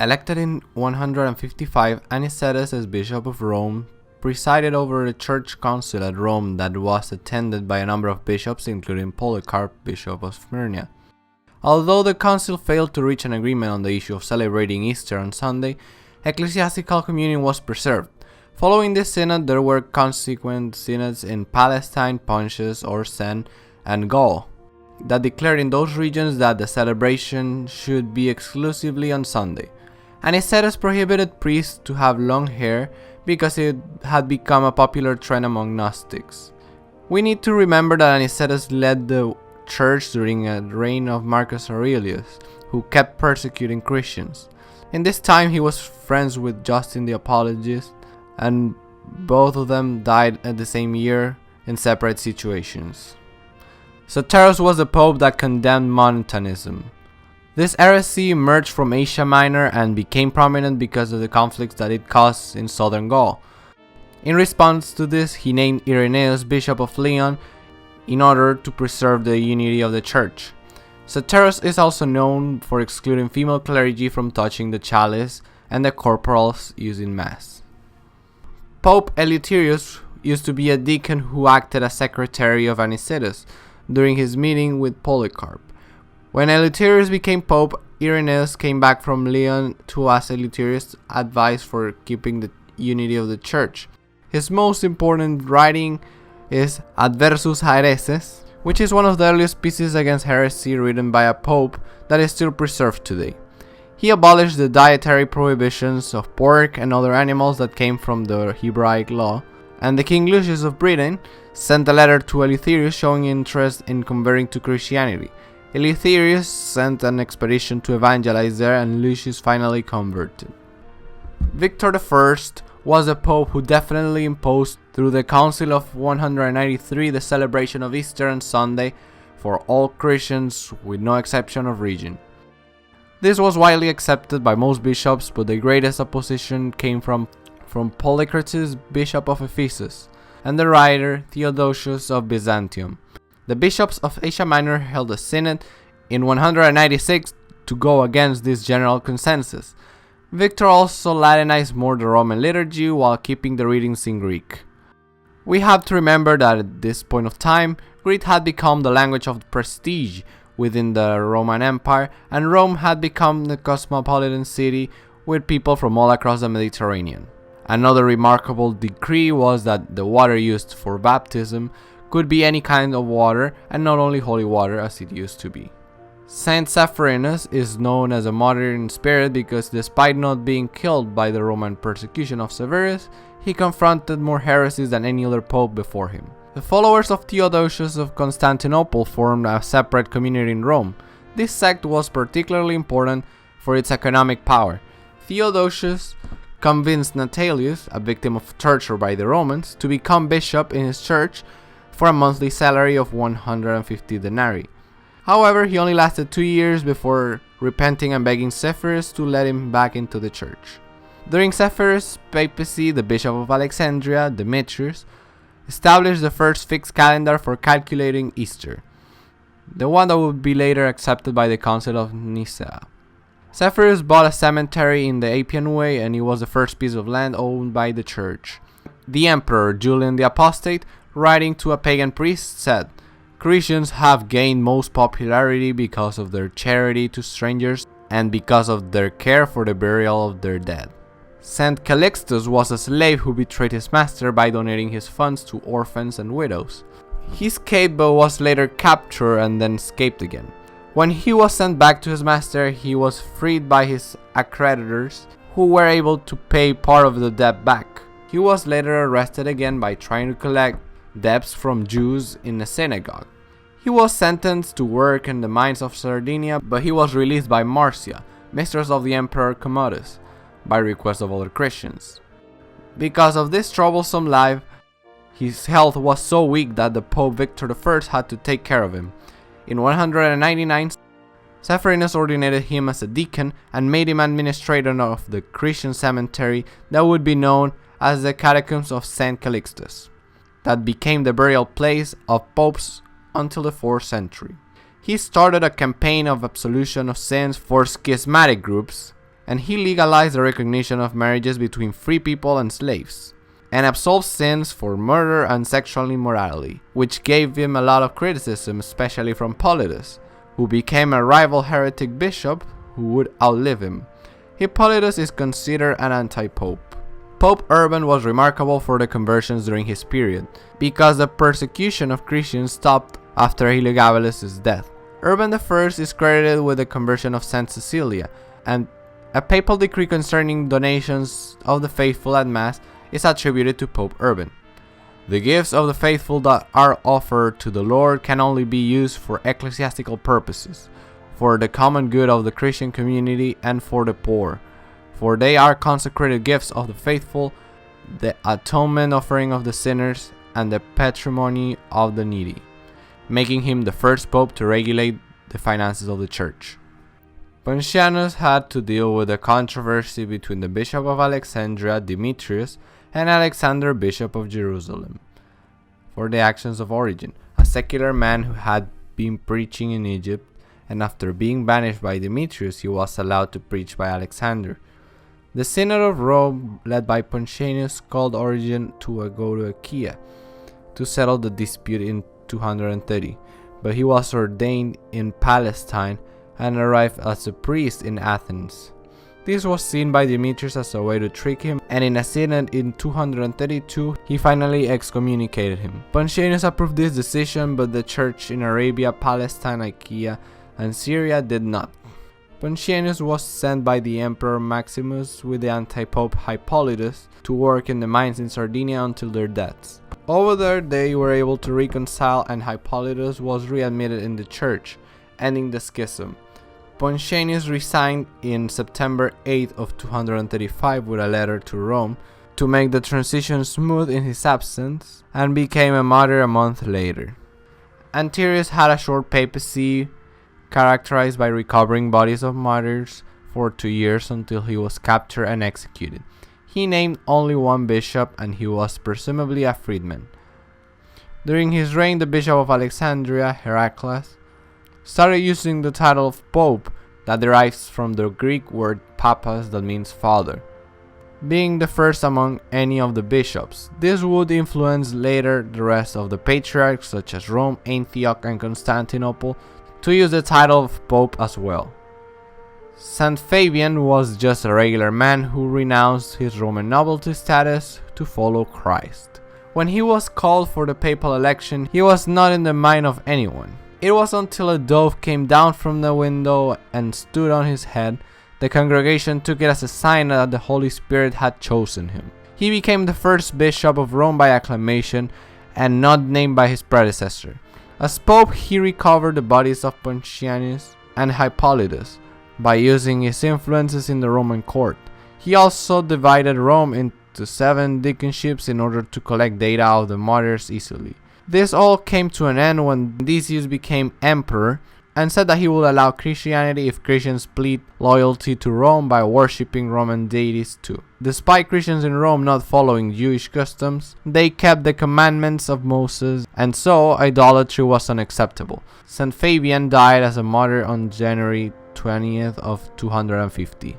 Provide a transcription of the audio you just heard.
Elected in 155, Anicetus as Bishop of Rome presided over a church council at Rome that was attended by a number of bishops, including Polycarp, Bishop of Smyrna. Although the council failed to reach an agreement on the issue of celebrating Easter on Sunday, ecclesiastical communion was preserved. Following this synod, there were consequent synods in Palestine, Pontus, Origen, and Gaul that declared in those regions that the celebration should be exclusively on Sunday. Anicetus prohibited priests to have long hair because it had become a popular trend among Gnostics. We need to remember that Anicetus led the church during a reign of Marcus Aurelius, who kept persecuting Christians. In this time he was friends with Justin the Apologist, and both of them died at the same year in separate situations. Soteros was the pope that condemned Montanism. This heresy emerged from Asia Minor and became prominent because of the conflicts that it caused in southern Gaul. In response to this, he named Irenaeus Bishop of Lyon in order to preserve the unity of the church. Soteros is also known for excluding female clergy from touching the chalice and the corporals used in Mass. Pope Eleutherius used to be a deacon who acted as secretary of Anicetus during his meeting with Polycarp. When Eleutherius became pope, Irenaeus came back from Lyon to ask Eleutherius advice for keeping the unity of the church. His most important writing is Adversus Haereses, which is one of the earliest pieces against heresy written by a pope that is still preserved today. He abolished the dietary prohibitions of pork and other animals that came from the Hebraic law, and the King Lucius of Britain sent a letter to Eleutherius showing interest in converting to Christianity. Eleutherius sent an expedition to evangelize there, and Lucius finally converted. Victor I was a pope who definitely imposed through the Council of 193 the celebration of Easter on Sunday for all Christians with no exception of region. This was widely accepted by most bishops, but the greatest opposition came from Polycartus, Bishop of Ephesus, and the writer Theodosius of Byzantium. The bishops of Asia Minor held a synod in 196 to go against this general consensus. Victor also Latinized more the Roman liturgy while keeping the readings in Greek. We have to remember that at this point of time, Greek had become the language of prestige within the Roman Empire, and Rome had become the cosmopolitan city with people from all across the Mediterranean. Another remarkable decree was that the water used for baptism could be any kind of water and not only holy water as it used to be. Saint Zephyrinus is known as a martyr in spirit because despite not being killed by the Roman persecution of Severus, he confronted more heresies than any other pope before him. The followers of Theodosius of Constantinople formed a separate community in Rome. This sect was particularly important for its economic power. Theodosius convinced Natalius, a victim of torture by the Romans, to become bishop in his church for a monthly salary of 150 denarii. However, he only lasted 2 years before repenting and begging Zephyrus to let him back into the church. During Zephyrus' papacy, the Bishop of Alexandria, Demetrius, established the first fixed calendar for calculating Easter, the one that would be later accepted by the Council of Nicaea. Zephyrus bought a cemetery in the Appian Way, and it was the first piece of land owned by the church. The Emperor Julian the Apostate, writing to a pagan priest, said, "Christians have gained most popularity because of their charity to strangers and because of their care for the burial of their dead." Saint Calixtus was a slave who betrayed his master by donating his funds to orphans and widows. He escaped but was later captured and then escaped again. When he was sent back to his master, he was freed by his accreditors, who were able to pay part of the debt back. He was later arrested again by trying to collect debts from Jews in a synagogue. He was sentenced to work in the mines of Sardinia, but he was released by Marcia, mistress of the Emperor Commodus, by request of other Christians. Because of this troublesome life, his health was so weak that the Pope Victor I had to take care of him. In 199, Zephyrinus ordained him as a deacon and made him administrator of the Christian cemetery that would be known as the Catacombs of St. Calixtus, that became the burial place of popes until the 4th century. He started a campaign of absolution of sins for schismatic groups, and he legalized the recognition of marriages between free people and slaves, and absolved sins for murder and sexual immorality, which gave him a lot of criticism, especially from Hippolytus, who became a rival heretic bishop who would outlive him. Hippolytus is considered an anti-pope. Pope Urban was remarkable for the conversions during his period, because the persecution of Christians stopped after Heliogabalus' death. Urban I is credited with the conversion of Saint Cecilia, and a papal decree concerning donations of the faithful at Mass is attributed to Pope Urban. The gifts of the faithful that are offered to the Lord can only be used for ecclesiastical purposes, for the common good of the Christian community and for the poor, for they are consecrated gifts of the faithful, the atonement offering of the sinners, and the patrimony of the needy, making him the first pope to regulate the finances of the church. Pontianus had to deal with a controversy between the Bishop of Alexandria, Demetrius, and Alexander, Bishop of Jerusalem, for the actions of Origen, a secular man who had been preaching in Egypt, and after being banished by Demetrius, he was allowed to preach by Alexander. The Synod of Rome, led by Pontianus, called Origen to go to Achaia to settle the dispute in 230, but he was ordained in Palestine and arrived as a priest in Athens. This was seen by Demetrius as a way to trick him, and in a synod in 232 he finally excommunicated him. Pontianus approved this decision, but the church in Arabia, Palestine, Achaia, and Syria did not. Pontianus was sent by the Emperor Maximus with the anti-pope Hippolytus to work in the mines in Sardinia until their deaths. Over there they were able to reconcile, and Hippolytus was readmitted in the church, ending the schism. Pontianus resigned in September 8 of 235 with a letter to Rome to make the transition smooth in his absence, and became a martyr a month later. Antirius had a short papacy characterized by recovering bodies of martyrs for 2 years until he was captured and executed. He named only one bishop, and he was presumably a freedman. During his reign, the Bishop of Alexandria, Heracles, started using the title of Pope that derives from the Greek word papas, that means father, being the first among any of the bishops. This would influence later the rest of the patriarchs such as Rome, Antioch, and Constantinople to use the title of Pope as well. Saint Fabian was just a regular man who renounced his Roman nobility status to follow Christ. When he was called for the papal election, he was not in the mind of anyone. It was until a dove came down from the window and stood on his head, the congregation took it as a sign that the Holy Spirit had chosen him. He became the first bishop of Rome by acclamation, and not named by his predecessor. As Pope, he recovered the bodies of Pontianus and Hippolytus by using his influences in the Roman court. He also divided Rome into 7 deaconships in order to collect data of the martyrs easily. This all came to an end when Decius became emperor and said that he would allow Christianity if Christians plead loyalty to Rome by worshipping Roman deities too. Despite Christians in Rome not following Jewish customs, they kept the commandments of Moses, and so idolatry was unacceptable. Saint Fabian died as a martyr on January 20th of 250.